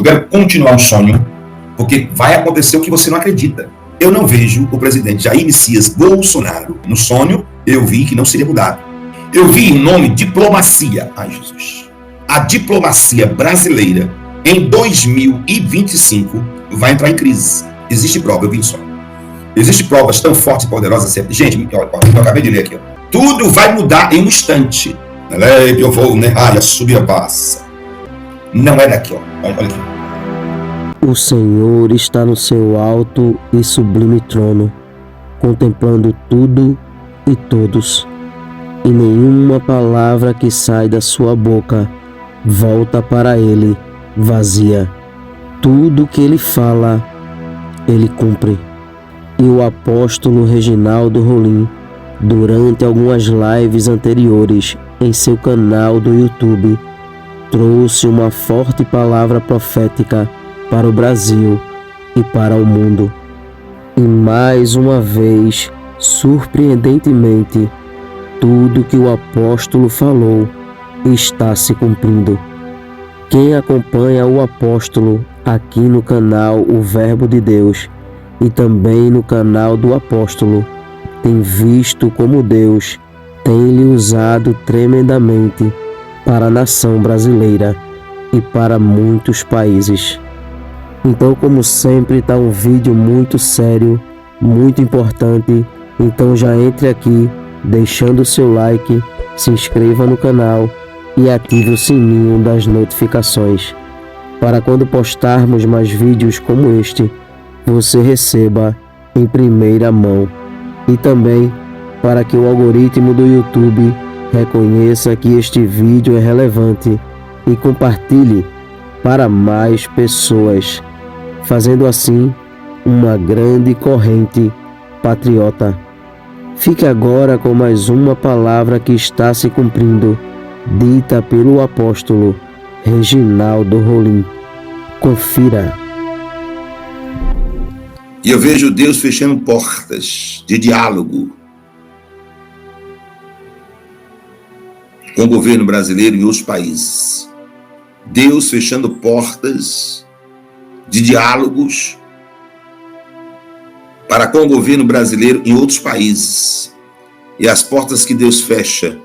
quero continuar o sonho, porque vai acontecer o que você não acredita. Eu não vejo o presidente Jair Messias Bolsonaro. No sonho, eu vi que não seria mudado. Eu vi o nome diplomacia. Ai, Jesus. A diplomacia brasileira, em 2025, vai entrar em crise. Existe prova, eu vi em sonho. Existem provas tão fortes e poderosas. Gente, olha, eu acabei de ler aqui. Ó. Tudo vai mudar em um instante. Eu vou, né? Ai, subir a passa. Não é daqui, ó. Olha aqui. O Senhor está no seu alto e sublime trono, contemplando tudo e todos, e nenhuma palavra que sai da sua boca volta para ele vazia. Tudo que ele fala, ele cumpre. E o apóstolo Reginaldo Rolim, durante algumas lives anteriores em seu canal do YouTube, trouxe uma forte palavra profética para o Brasil e para o mundo. E mais uma vez, surpreendentemente, tudo que o apóstolo falou está se cumprindo. Quem acompanha o apóstolo aqui no canal O Verbo de Deus e também no canal do apóstolo tem visto como Deus tem lhe usado tremendamente para a nação brasileira e para muitos países. Então, como sempre, está um vídeo muito sério, muito importante. Então já entre aqui, deixando o seu like, se inscreva no canal e ative o sininho das notificações, para quando postarmos mais vídeos como este, você receba em primeira mão. E também para que o algoritmo do YouTube reconheça que este vídeo é relevante e compartilhe para mais pessoas, fazendo assim uma grande corrente patriota. Fique agora com mais uma palavra que está se cumprindo, dita pelo apóstolo Reginaldo Rolim. Confira. E eu vejo Deus fechando portas de diálogo com o governo brasileiro e outros países. Deus fechando portas de diálogos para com o governo brasileiro em outros países. E as portas que Deus fecha,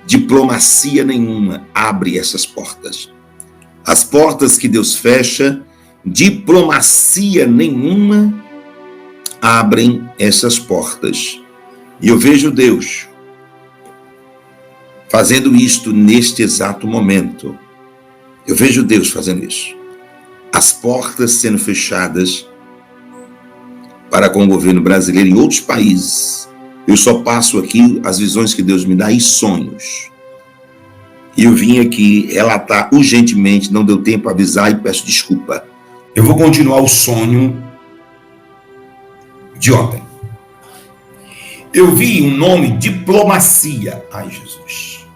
diplomacia nenhuma abre essas portas. As portas que Deus fecha, diplomacia nenhuma abrem essas portas. E eu vejo Deus fazendo isto neste exato momento. Eu vejo Deus fazendo isso. As portas sendo fechadas para com o governo brasileiro e outros países. Eu só passo aqui as visões que Deus me dá em sonhos. E eu vim aqui relatar urgentemente, não deu tempo a avisar e peço desculpa. Eu vou continuar o sonho de ontem. Eu vi um nome diplomacia. Ai, Jesus.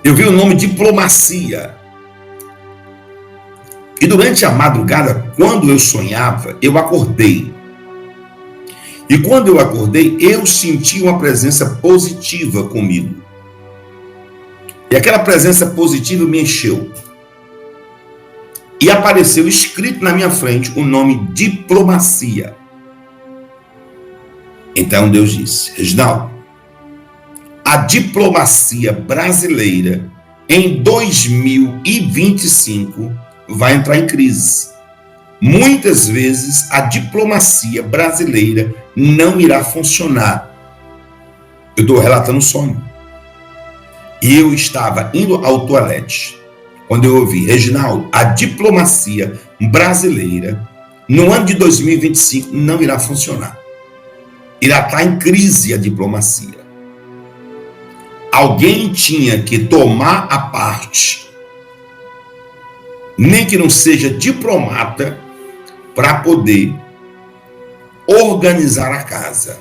Eu vi o nome diplomacia. E durante a madrugada, quando eu sonhava, eu acordei. E quando eu acordei, eu senti uma presença positiva comigo. E aquela presença positiva me encheu. E apareceu escrito na minha frente o nome diplomacia. Então Deus disse: Reginaldo, a diplomacia brasileira em 2025 vai entrar em crise. Muitas vezes a diplomacia brasileira não irá funcionar. Eu estou relatando um sonho. Eu estava indo ao toalete quando eu ouvi: Reginaldo, a diplomacia brasileira no ano de 2025 não irá funcionar. Irá estar em crise a diplomacia. Alguém tinha que tomar a parte, nem que não seja diplomata, para poder organizar a casa.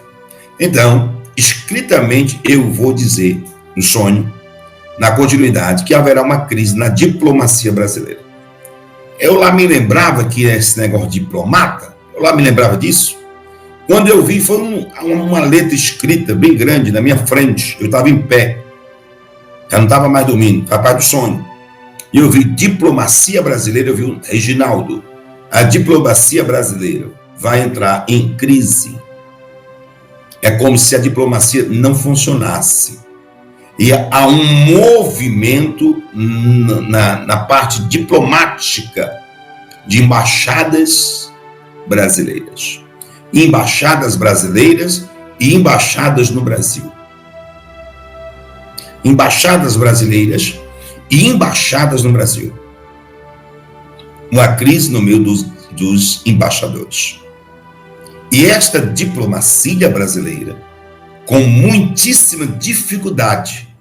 Então, escritamente, eu vou dizer no sonho, na continuidade, que haverá uma crise na diplomacia brasileira. Eu lá me lembrava que esse negócio de diplomata, eu lá me lembrava disso. Quando eu vi, foi uma letra escrita bem grande na minha frente. Eu estava em pé. Eu não estava mais dormindo, capaz do sonho. Eu vi diplomacia brasileira, eu vi o Reginaldo. A diplomacia brasileira vai entrar em crise. É como se a diplomacia não funcionasse. E há um movimento na parte diplomática de embaixadas brasileiras. Embaixadas brasileiras e embaixadas no Brasil. Embaixadas brasileiras e embaixadas no Brasil. Uma crise no meio dos embaixadores. E esta diplomacia brasileira, com muitíssima dificuldade,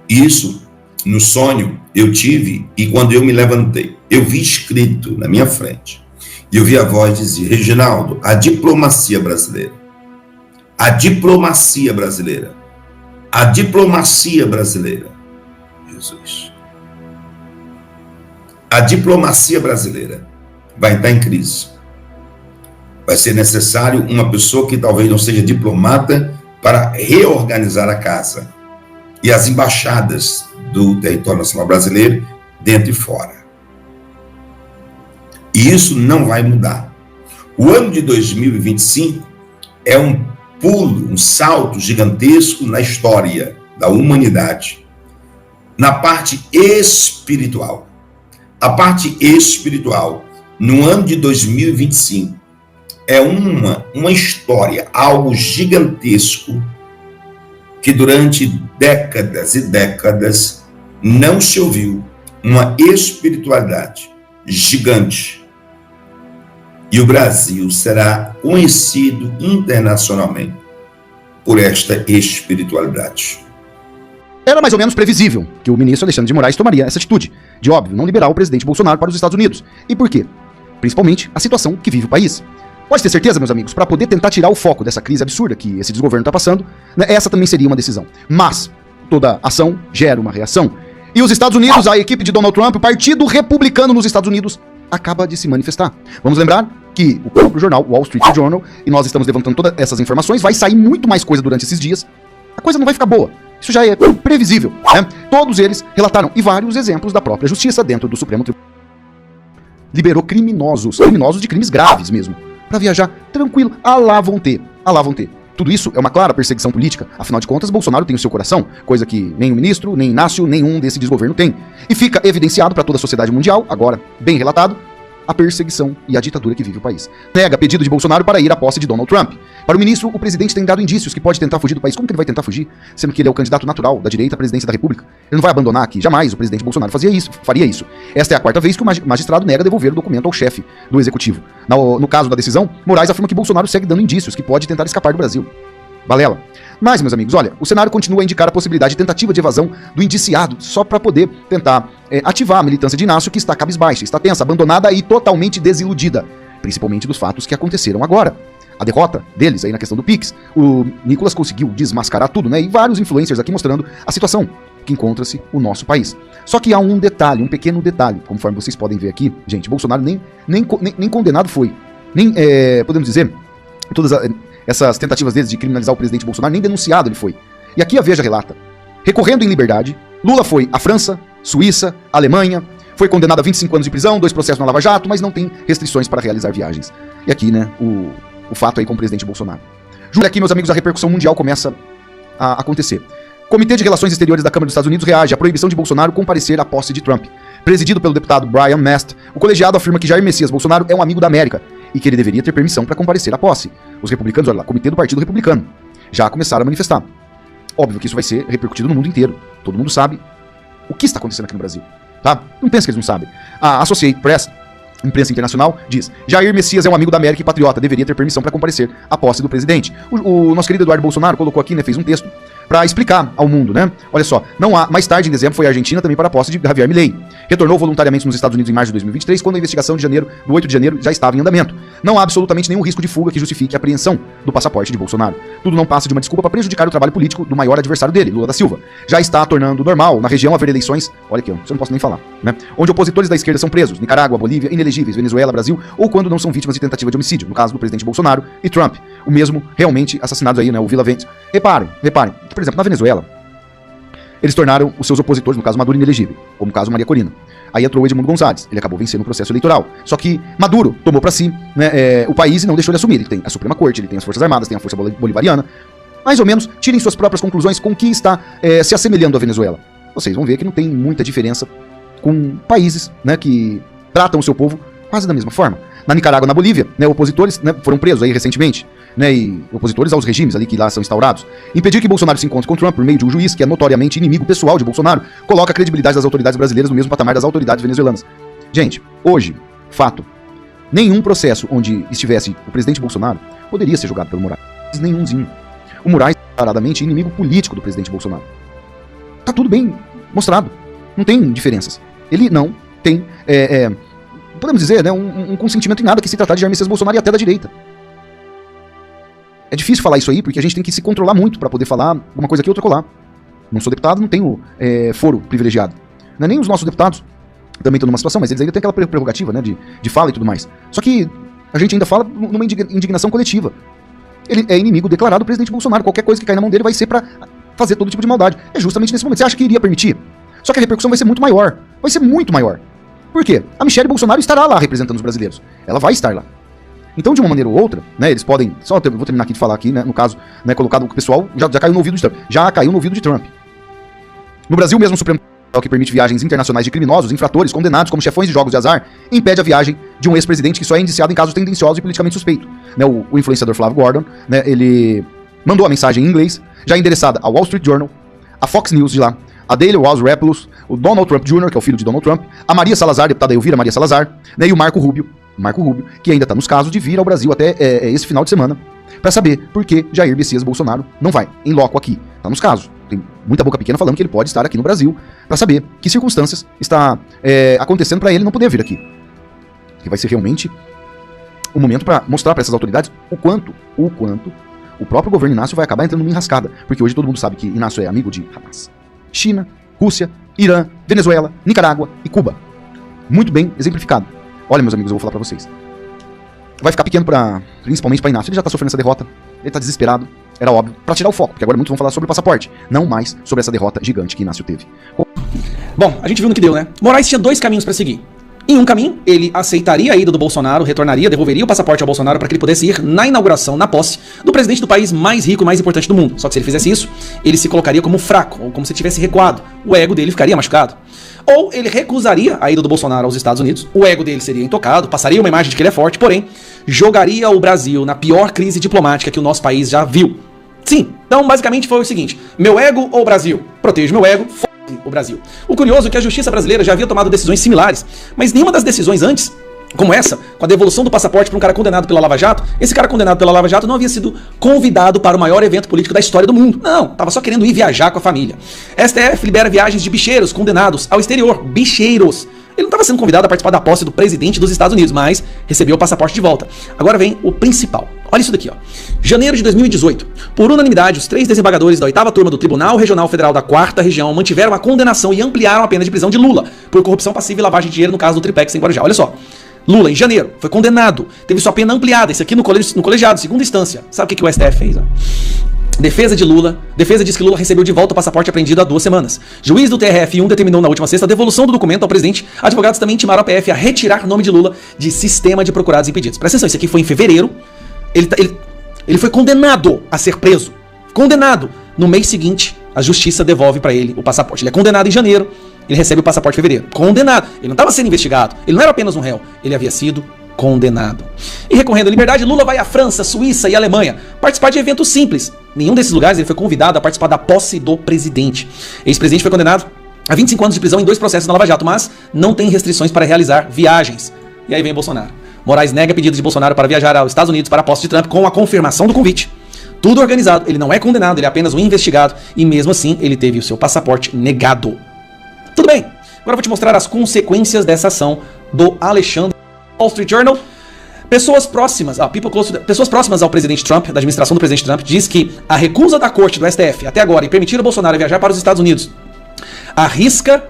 isso no sonho eu tive, e quando eu me levantei, eu vi escrito na minha frente, e eu vi a voz dizer: Reginaldo, a diplomacia brasileira, a diplomacia brasileira, a diplomacia brasileira, Jesus, a diplomacia brasileira vai estar em crise. Vai ser necessário uma pessoa que talvez não seja diplomata para reorganizar a casa e as embaixadas do território nacional brasileiro, dentro e fora. E isso não vai mudar. O ano de 2025 é um pulo, um salto gigantesco na história da humanidade, na parte espiritual. A parte espiritual, no ano de 2025, é uma história, algo gigantesco, que durante décadas e décadas não se ouviu uma espiritualidade gigante. E o Brasil será conhecido internacionalmente por esta espiritualidade. Era mais ou menos previsível que o ministro Alexandre de Moraes tomaria essa atitude, de óbvio, não liberar o presidente Bolsonaro para os Estados Unidos. E por quê? Principalmente a situação que vive o país. Pode ter certeza, meus amigos, para poder tentar tirar o foco dessa crise absurda que esse desgoverno está passando, né, essa também seria uma decisão. Mas toda ação gera uma reação. E os Estados Unidos, a equipe de Donald Trump, o Partido Republicano nos Estados Unidos, acaba de se manifestar. Vamos lembrar que o próprio jornal Wall Street Journal, e nós estamos levantando todas essas informações, vai sair muito mais coisa durante esses dias. A coisa não vai ficar boa. Isso já é previsível, né? Todos eles relataram, e vários exemplos da própria justiça dentro do Supremo Tribunal. Liberou criminosos de crimes graves mesmo, para viajar tranquilo, à lá vão ter. Tudo isso é uma clara perseguição política. Afinal de contas, Bolsonaro tem o seu coração, coisa que nem o ministro, nem Inácio, nenhum desse desgoverno tem. E fica evidenciado para toda a sociedade mundial, agora bem relatado, a perseguição e a ditadura que vive o país. Nega pedido de Bolsonaro para ir à posse de Donald Trump. Para o ministro, o presidente tem dado indícios que pode tentar fugir do país. Como que ele vai tentar fugir? Sendo que ele é o candidato natural da direita à presidência da República. Ele não vai abandonar aqui. Jamais o presidente Bolsonaro faria isso. Esta é a quarta vez que o magistrado nega devolver o documento ao chefe do executivo. No caso da decisão, Moraes afirma que Bolsonaro segue dando indícios que pode tentar escapar do Brasil. Balela. Mas, meus amigos, olha, o cenário continua a indicar a possibilidade de tentativa de evasão do indiciado, só para poder tentar ativar a militância de Inácio, que está cabisbaixa, está tensa, abandonada e totalmente desiludida, principalmente dos fatos que aconteceram agora. A derrota deles aí na questão do Pix, o Nicolas conseguiu desmascarar tudo, né? E vários influencers aqui mostrando a situação que encontra-se o nosso país. Só que há um detalhe, um pequeno detalhe, conforme vocês podem ver aqui, gente, Bolsonaro nem condenado foi, nem, podemos dizer, todas essas tentativas deles de criminalizar o presidente Bolsonaro, nem denunciado ele foi. E aqui a Veja relata, recorrendo em liberdade, Lula foi à França, Suíça, Alemanha, foi condenado a 25 anos de prisão, 2 processos na Lava Jato, mas não tem restrições para realizar viagens. E aqui, né, o fato aí com o presidente Bolsonaro. Juro aqui, meus amigos, a repercussão mundial começa a acontecer. Comitê de Relações Exteriores da Câmara dos Estados Unidos reage à proibição de Bolsonaro comparecer à posse de Trump. Presidido pelo deputado Brian Mast, o colegiado afirma que Jair Messias Bolsonaro é um amigo da América e que ele deveria ter permissão para comparecer à posse. Os republicanos, olha lá, Comitê do Partido Republicano, já começaram a manifestar. Óbvio que isso vai ser repercutido no mundo inteiro. Todo mundo sabe o que está acontecendo aqui no Brasil, tá? Não pensa que eles não sabem. A Associated Press, imprensa internacional, diz: Jair Messias é um amigo da América e patriota, deveria ter permissão para comparecer à posse do presidente. O nosso querido Eduardo Bolsonaro colocou aqui, né, fez um texto para explicar ao mundo, né? Olha só, mais tarde, em dezembro, foi a Argentina também para a posse de Javier Milei. Retornou voluntariamente nos Estados Unidos em março de 2023, quando a investigação do 8 de janeiro já estava em andamento. Não há absolutamente nenhum risco de fuga que justifique a apreensão do passaporte de Bolsonaro. Tudo não passa de uma desculpa para prejudicar o trabalho político do maior adversário dele, Lula da Silva. Já está tornando normal na região haver eleições, olha aqui, você não posso nem falar, né? Onde opositores da esquerda são presos, Nicarágua, Bolívia, inelegíveis, Venezuela, Brasil, ou quando não são vítimas de tentativa de homicídio, no caso do presidente Bolsonaro e Trump, o mesmo realmente assassinados aí, né, o Vila Vente. Reparem, por exemplo, na Venezuela, eles tornaram os seus opositores, no caso Maduro, inelegível, como no caso Maria Corina. Aí entrou o Edmundo Gonçalves, ele acabou vencendo o processo eleitoral. Só que Maduro tomou para si, né, o país e não deixou ele assumir. Ele tem a Suprema Corte, ele tem as Forças Armadas, tem a Força Bolivariana. Mais ou menos, tirem suas próprias conclusões com o que está se assemelhando à Venezuela. Vocês vão ver que não tem muita diferença com países, né, que tratam o seu povo quase da mesma forma. Na Nicarágua, na Bolívia, né, opositores, né, foram presos aí recentemente, né, e opositores aos regimes ali que lá são instaurados. Impedir que Bolsonaro se encontre com Trump por meio de um juiz que é notoriamente inimigo pessoal de Bolsonaro coloca a credibilidade das autoridades brasileiras no mesmo patamar das autoridades venezuelanas. Gente, hoje, fato, nenhum processo onde estivesse o presidente Bolsonaro poderia ser julgado pelo Moraes. Nenhumzinho. O Moraes é declaradamente inimigo político do presidente Bolsonaro. Tá tudo bem mostrado. Não tem diferenças. Ele não tem, podemos dizer, né, um consentimento em nada que se tratar de Jair Messias Bolsonaro e até da direita. É difícil falar isso aí, porque a gente tem que se controlar muito para poder falar uma coisa aqui outra colar. Não sou deputado, não tenho foro privilegiado. Não é nem os nossos deputados também estão numa situação, mas eles ainda têm aquela prerrogativa, né, de fala e tudo mais. Só que a gente ainda fala numa indignação coletiva. Ele é inimigo declarado do presidente Bolsonaro. Qualquer coisa que cair na mão dele vai ser para fazer todo tipo de maldade. É justamente nesse momento. Você acha que iria permitir? Só que a repercussão vai ser muito maior. Vai ser muito maior. Por quê? A Michelle Bolsonaro estará lá representando os brasileiros. Ela vai estar lá. Então, de uma maneira ou outra, né, eles podem... vou terminar aqui de falar aqui, né, no caso, né, colocado que o pessoal já caiu no ouvido de Trump. Já caiu no ouvido de Trump. No Brasil mesmo, o Supremo Tribunal, que permite viagens internacionais de criminosos, infratores, condenados como chefões de jogos de azar, impede a viagem de um ex-presidente que só é indiciado em casos tendenciosos e politicamente suspeito. Né, o influenciador Flávio Gordon, né, ele mandou a mensagem em inglês, já endereçada ao Wall Street Journal, a Fox News de lá, a Daily Wall Repulse, o Donald Trump Jr., que é o filho de Donald Trump, a Maria Salazar, deputada Elvira Maria Salazar, né, e o Marco Rubio, que ainda está nos casos de vir ao Brasil até esse final de semana, para saber por que Jair Messias Bolsonaro não vai em loco aqui. Está nos casos. Tem muita boca pequena falando que ele pode estar aqui no Brasil, para saber que circunstâncias está acontecendo para ele não poder vir aqui. Que vai ser realmente o momento para mostrar para essas autoridades o quanto o próprio governo Inácio vai acabar entrando numa enrascada. Porque hoje todo mundo sabe que Inácio é amigo de Hamas, China, Rússia, Irã, Venezuela, Nicarágua e Cuba. Muito bem exemplificado. Olha, meus amigos, eu vou falar pra vocês. Vai ficar pequeno principalmente pra Inácio. Ele já tá sofrendo essa derrota. Ele tá desesperado. Era óbvio. Pra tirar o foco. Porque agora muitos vão falar sobre o passaporte. Não mais sobre essa derrota gigante que Inácio teve. Bom, a gente viu no que deu, né? Moraes tinha dois caminhos pra seguir. Em um caminho, ele aceitaria a ida do Bolsonaro, retornaria, devolveria o passaporte ao Bolsonaro para que ele pudesse ir na inauguração, na posse, do presidente do país mais rico e mais importante do mundo. Só que se ele fizesse isso, ele se colocaria como fraco, ou como se tivesse recuado. O ego dele ficaria machucado. Ou ele recusaria a ida do Bolsonaro aos Estados Unidos, o ego dele seria intocado, passaria uma imagem de que ele é forte, porém, jogaria o Brasil na pior crise diplomática que o nosso país já viu. Sim, então basicamente foi o seguinte: meu ego ou o Brasil? Protejo meu ego, o Brasil. O curioso é que a justiça brasileira já havia tomado decisões similares, mas nenhuma das decisões antes, como essa, com a devolução do passaporte para um cara condenado pela Lava Jato, esse cara condenado pela Lava Jato não havia sido convidado para o maior evento político da história do mundo. Não, tava só querendo ir viajar com a família. STF libera viagens de bicheiros condenados ao exterior. Bicheiros. Ele não estava sendo convidado a participar da posse do presidente dos Estados Unidos, mas recebeu o passaporte de volta. Agora vem o principal. Olha isso daqui, ó. Janeiro de 2018. Por unanimidade, os 3 desembargadores da 8ª turma do Tribunal Regional Federal da 4ª Região mantiveram a condenação e ampliaram a pena de prisão de Lula por corrupção passiva e lavagem de dinheiro no caso do Triplex em Guarujá. Olha só. Lula, em janeiro, foi condenado. Teve sua pena ampliada. Isso aqui no colegiado, segunda instância. Sabe o que o STF fez, ó? Defesa diz que Lula recebeu de volta o passaporte apreendido há 2 semanas. Juiz do TRF1 determinou na última sexta a devolução do documento ao presidente. Advogados também intimaram a PF a retirar o nome de Lula de sistema de procurados impedidos. Presta atenção, isso aqui foi em fevereiro. Ele foi condenado a ser preso. Condenado. No mês seguinte, a justiça devolve para ele o passaporte. Ele é condenado em janeiro, ele recebe o passaporte em fevereiro. Condenado. Ele não estava sendo investigado. Ele não era apenas um réu. Ele havia sido condenado. E recorrendo à liberdade, Lula vai à França, Suíça e Alemanha participar de eventos simples. Nenhum desses lugares ele foi convidado a participar da posse do presidente. Ex-presidente foi condenado a 25 anos de prisão em 2 processos na Lava Jato, mas não tem restrições para realizar viagens. E aí vem Bolsonaro. Moraes nega pedido de Bolsonaro para viajar aos Estados Unidos para a posse de Trump com a confirmação do convite. Tudo organizado, ele não é condenado, ele é apenas um investigado e mesmo assim ele teve o seu passaporte negado. Tudo bem, agora eu vou te mostrar as consequências dessa ação do Alexandre. Wall Street Journal. Pessoas próximas ao presidente Trump, da administração do presidente Trump, diz que a recusa da corte do STF até agora em permitir o Bolsonaro viajar para os Estados Unidos arrisca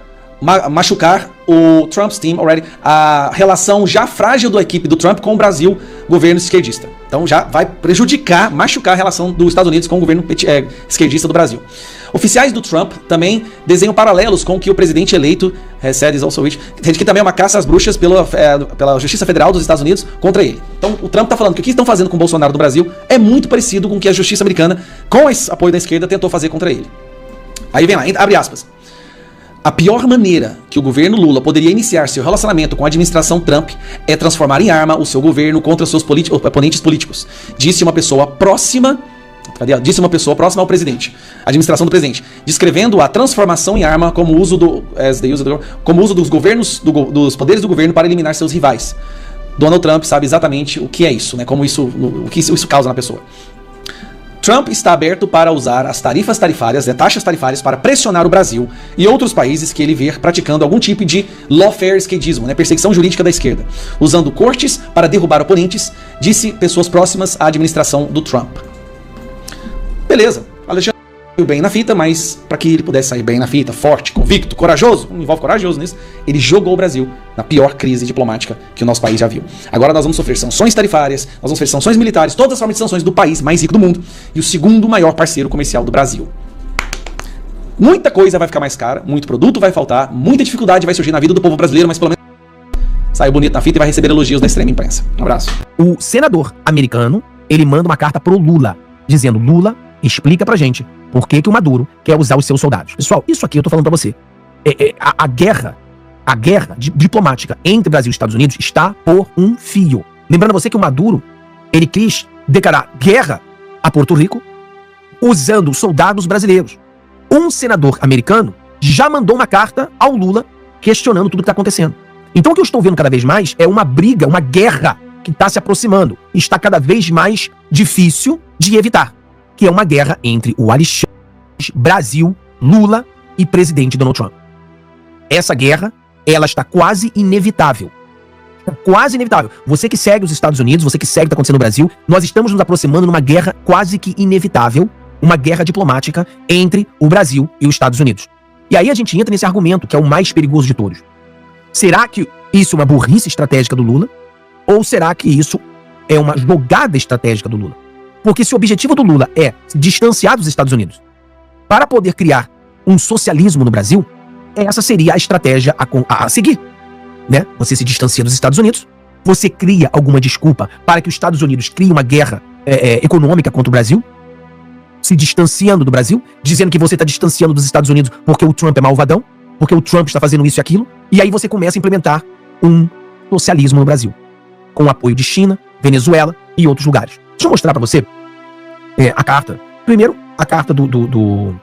machucar o Trump's team already, a relação já frágil da equipe do Trump com o Brasil, governo esquerdista. Então já vai machucar a relação dos Estados Unidos com o governo esquerdista do Brasil. Oficiais do Trump também desenham paralelos com o que o presidente eleito, said is also rich, que também é uma caça às bruxas pela Justiça Federal dos Estados Unidos contra ele. Então o Trump tá falando que o que estão fazendo com o Bolsonaro no Brasil é muito parecido com o que a Justiça americana, com esse apoio da esquerda, tentou fazer contra ele. Aí vem lá, abre aspas. A pior maneira que o governo Lula poderia iniciar seu relacionamento com a administração Trump é transformar em arma o seu governo contra seus oponentes políticos, disse uma pessoa próxima ao presidente, a administração do presidente, descrevendo a transformação em arma como uso dos governos, dos poderes do governo para eliminar seus rivais. Donald Trump sabe exatamente o que é isso, né? O que isso causa na pessoa. Trump está aberto para usar as taxas tarifárias para pressionar o Brasil e outros países que ele vê praticando algum tipo de lawfare esquerdismo, né, perseguição jurídica da esquerda, usando cortes para derrubar oponentes, disse pessoas próximas à administração do Trump. Beleza, Alexandre saiu bem na fita, mas para que ele pudesse sair bem na fita, forte, convicto, corajoso, não envolve corajoso nisso, ele jogou o Brasil na pior crise diplomática que o nosso país já viu. Agora nós vamos sofrer sanções tarifárias, nós vamos sofrer sanções militares, todas as formas de sanções do país mais rico do mundo e o segundo maior parceiro comercial do Brasil. Muita coisa vai ficar mais cara, muito produto vai faltar, muita dificuldade vai surgir na vida do povo brasileiro, mas pelo menos saiu bonito na fita e vai receber elogios da extrema imprensa. Um abraço. O senador americano, ele manda uma carta pro Lula, dizendo: Lula, explica pra gente por que o Maduro quer usar os seus soldados. Pessoal, isso aqui eu tô falando pra você. A guerra diplomática entre Brasil e Estados Unidos está por um fio. Lembrando a você que o Maduro, ele quis declarar guerra a Porto Rico usando soldados brasileiros. Um senador americano já mandou uma carta ao Lula questionando tudo que está acontecendo. Então o que eu estou vendo cada vez mais é uma briga, uma guerra que está se aproximando. Está cada vez mais difícil de evitar. Que é uma guerra entre o Alexandre, Brasil, Lula e presidente Donald Trump. Essa guerra, ela está quase inevitável. Quase inevitável. Você que segue os Estados Unidos, você que segue o que está acontecendo no Brasil, nós estamos nos aproximando numa guerra quase que inevitável, uma guerra diplomática entre o Brasil e os Estados Unidos. E aí a gente entra nesse argumento, que é o mais perigoso de todos. Será que isso é uma burrice estratégica do Lula? Ou será que isso é uma jogada estratégica do Lula? Porque se o objetivo do Lula é se distanciar dos Estados Unidos para poder criar um socialismo no Brasil, essa seria a estratégia a seguir, né? Você se distancia dos Estados Unidos, você cria alguma desculpa para que os Estados Unidos criem uma guerra econômica contra o Brasil, se distanciando do Brasil, dizendo que você está distanciando dos Estados Unidos porque o Trump é malvadão, porque o Trump está fazendo isso e aquilo, e aí você começa a implementar um socialismo no Brasil, com o apoio de China, Venezuela e outros lugares. Deixa eu mostrar pra você a carta. Primeiro, a carta do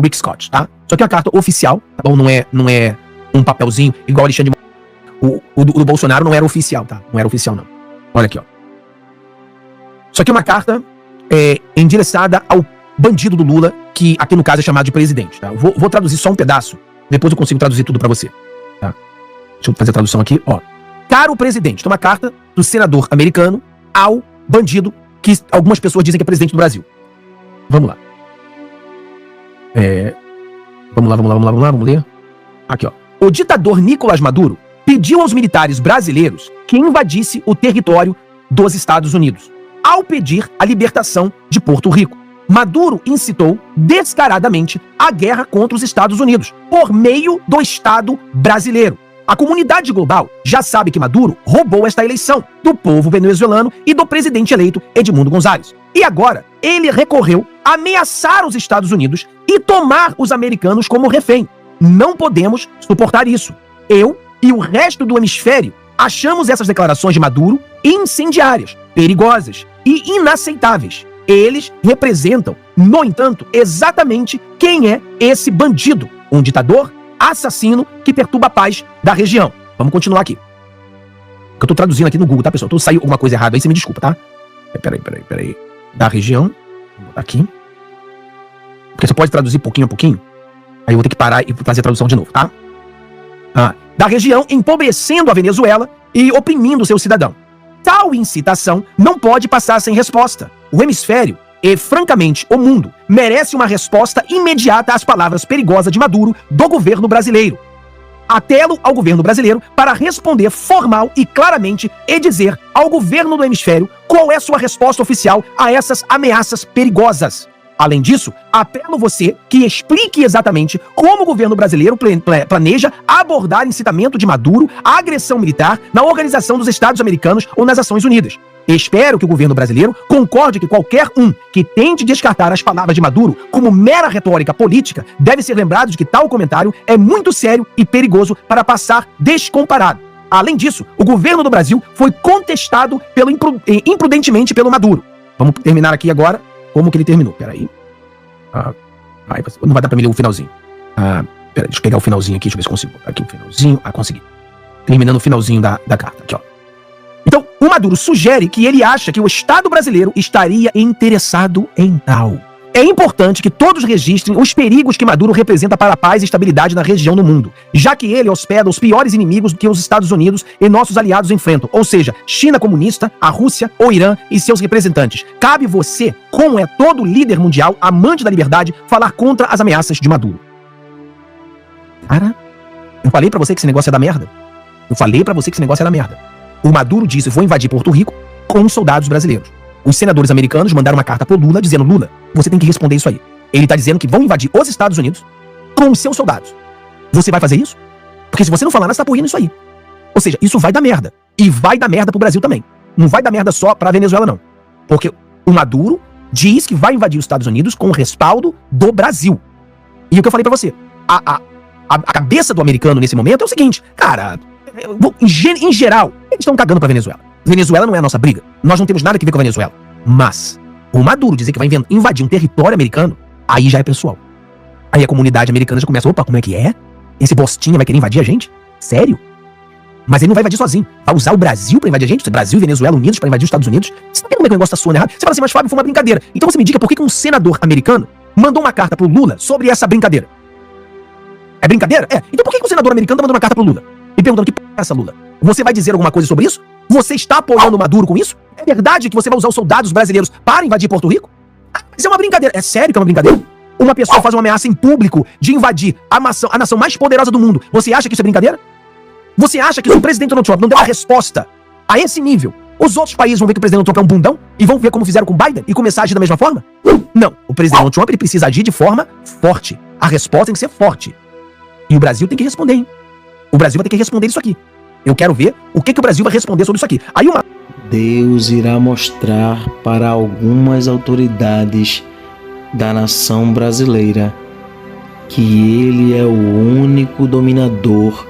Rick Scott, tá? Só que é uma carta oficial, tá bom? Não é um papelzinho igual o Alexandre. O do Bolsonaro não era oficial, tá? Não era oficial, não. Olha aqui, ó. Só que é uma carta endereçada ao bandido do Lula, que aqui no caso é chamado de presidente, tá? Vou traduzir só um pedaço, depois eu consigo traduzir tudo pra você, tá? Deixa eu fazer a tradução aqui, ó. Caro presidente, então uma carta do senador americano ao bandido que algumas pessoas dizem que é presidente do Brasil. Vamos lá. Vamos ler. Aqui, ó. O ditador Nicolás Maduro pediu aos militares brasileiros que invadisse o território dos Estados Unidos, ao pedir a libertação de Porto Rico. Maduro incitou descaradamente a guerra contra os Estados Unidos, por meio do Estado brasileiro. A comunidade global já sabe que Maduro roubou esta eleição do povo venezuelano e do presidente eleito Edmundo González. E agora, ele recorreu a ameaçar os Estados Unidos e tomar os americanos como refém. Não podemos suportar isso. Eu e o resto do hemisfério achamos essas declarações de Maduro incendiárias, perigosas e inaceitáveis. Eles representam, no entanto, exatamente quem é esse bandido, um ditador assassino que perturba a paz da região. Vamos continuar aqui. Eu tô traduzindo aqui no Google, tá, pessoal? Então saiu alguma coisa errada aí, você me desculpa, tá? Peraí. Da região. Vou botar aqui. Porque você pode traduzir pouquinho a pouquinho. Aí eu vou ter que parar e fazer a tradução de novo, tá? Da região, empobrecendo a Venezuela e oprimindo seu cidadão. Tal incitação não pode passar sem resposta. O hemisfério e, francamente, o mundo merece uma resposta imediata às palavras perigosas de Maduro do governo brasileiro. Apelo ao governo brasileiro para responder formal e claramente e dizer ao governo do hemisfério qual é sua resposta oficial a essas ameaças perigosas. Além disso, apelo você que explique exatamente como o governo brasileiro planeja abordar incitamento de Maduro à agressão militar na Organização dos Estados Americanos ou nas Nações Unidas. Espero que o governo brasileiro concorde que qualquer um que tente descartar as palavras de Maduro como mera retórica política deve ser lembrado de que tal comentário é muito sério e perigoso para passar descomparado. Além disso, o governo do Brasil foi contestado imprudentemente pelo Maduro. Vamos terminar aqui agora como que ele terminou. Peraí. Não vai dar pra me ler o finalzinho. Peraí, deixa eu pegar o finalzinho aqui, deixa eu ver se consigo. Aqui o finalzinho. Consegui. Terminando o finalzinho da carta. Aqui, ó. Então, o Maduro sugere que ele acha que o Estado brasileiro estaria interessado em tal. É importante que todos registrem os perigos que Maduro representa para a paz e estabilidade na região do mundo, já que ele hospeda os piores inimigos que os Estados Unidos e nossos aliados enfrentam, ou seja, China comunista, a Rússia, o Irã e seus representantes. Cabe você, como é todo líder mundial, amante da liberdade, falar contra as ameaças de Maduro. Cara, eu falei pra você que esse negócio é da merda. O Maduro disse que foi invadir Porto Rico com soldados brasileiros. Os senadores americanos mandaram uma carta pro Lula dizendo: Lula, você tem que responder isso aí. Ele tá dizendo que vão invadir os Estados Unidos com os seus soldados. Você vai fazer isso? Porque se você não falar nada, você tá apoiando isso aí. Ou seja, isso vai dar merda. E vai dar merda pro Brasil também. Não vai dar merda só pra Venezuela, não. Porque o Maduro diz que vai invadir os Estados Unidos com o respaldo do Brasil. E o que eu falei pra você, a cabeça do americano nesse momento é o seguinte, cara, em geral, eles estão cagando pra Venezuela. Venezuela não é a nossa briga. Nós não temos nada a ver com a Venezuela. Mas o Maduro dizer que vai invadir um território americano, aí já é pessoal. Aí a comunidade americana já começa, opa, como é que é? Esse bostinha vai querer invadir a gente? Sério? Mas ele não vai invadir sozinho. Vai usar o Brasil pra invadir a gente? Brasil e Venezuela unidos pra invadir os Estados Unidos? Você não tem como é que o negócio tá soando errado? Você fala assim, mas Fábio, foi uma brincadeira. Então você me diga por que um senador americano mandou uma carta pro Lula sobre essa brincadeira? É brincadeira? É. Então por que um senador americano tá mandando uma carta pro Lula? E perguntando, que porra é essa, Lula? Você vai dizer alguma coisa sobre isso? Você está apoiando o Maduro com isso? É verdade que você vai usar os soldados brasileiros para invadir Porto Rico? Mas é uma brincadeira. É sério que é uma brincadeira? Uma pessoa faz uma ameaça em público de invadir a nação mais poderosa do mundo. Você acha que isso é brincadeira? Você acha que se o presidente Donald Trump não der uma resposta a esse nível, os outros países vão ver que o presidente Donald Trump é um bundão? E vão ver como fizeram com Biden e começar a agir da mesma forma? Não. O presidente Donald Trump ele precisa agir de forma forte. A resposta tem que ser forte. E o Brasil tem que responder, hein? O Brasil vai ter que responder isso aqui. Eu quero ver o que o Brasil vai responder sobre isso aqui. Aí Deus irá mostrar para algumas autoridades da nação brasileira que Ele é o único dominador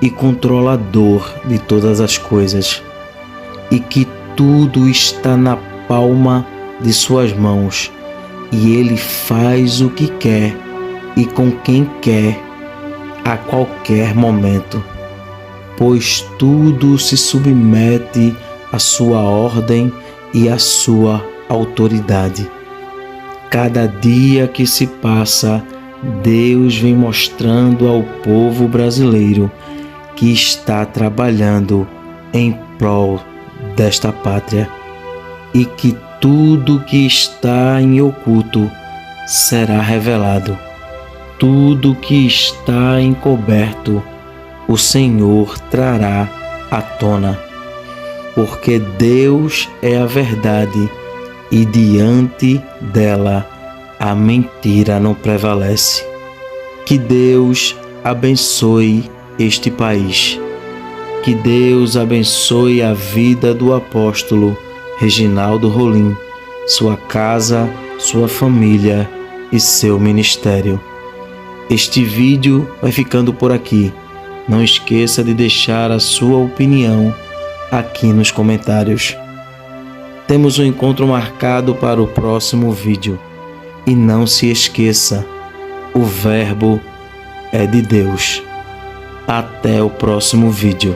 e controlador de todas as coisas e que tudo está na palma de suas mãos e Ele faz o que quer e com quem quer a qualquer momento, pois tudo se submete à sua ordem e à sua autoridade. Cada dia que se passa, Deus vem mostrando ao povo brasileiro que está trabalhando em prol desta pátria e que tudo que está em oculto será revelado. Tudo que está encoberto, o Senhor trará à tona, porque Deus é a verdade e diante dela a mentira não prevalece. Que Deus abençoe este país. Que Deus abençoe a vida do apóstolo Reginaldo Rolim, sua casa, sua família e seu ministério. Este vídeo vai ficando por aqui. Não esqueça de deixar a sua opinião aqui nos comentários. Temos um encontro marcado para o próximo vídeo. E não se esqueça, o Verbo é de Deus. Até o próximo vídeo.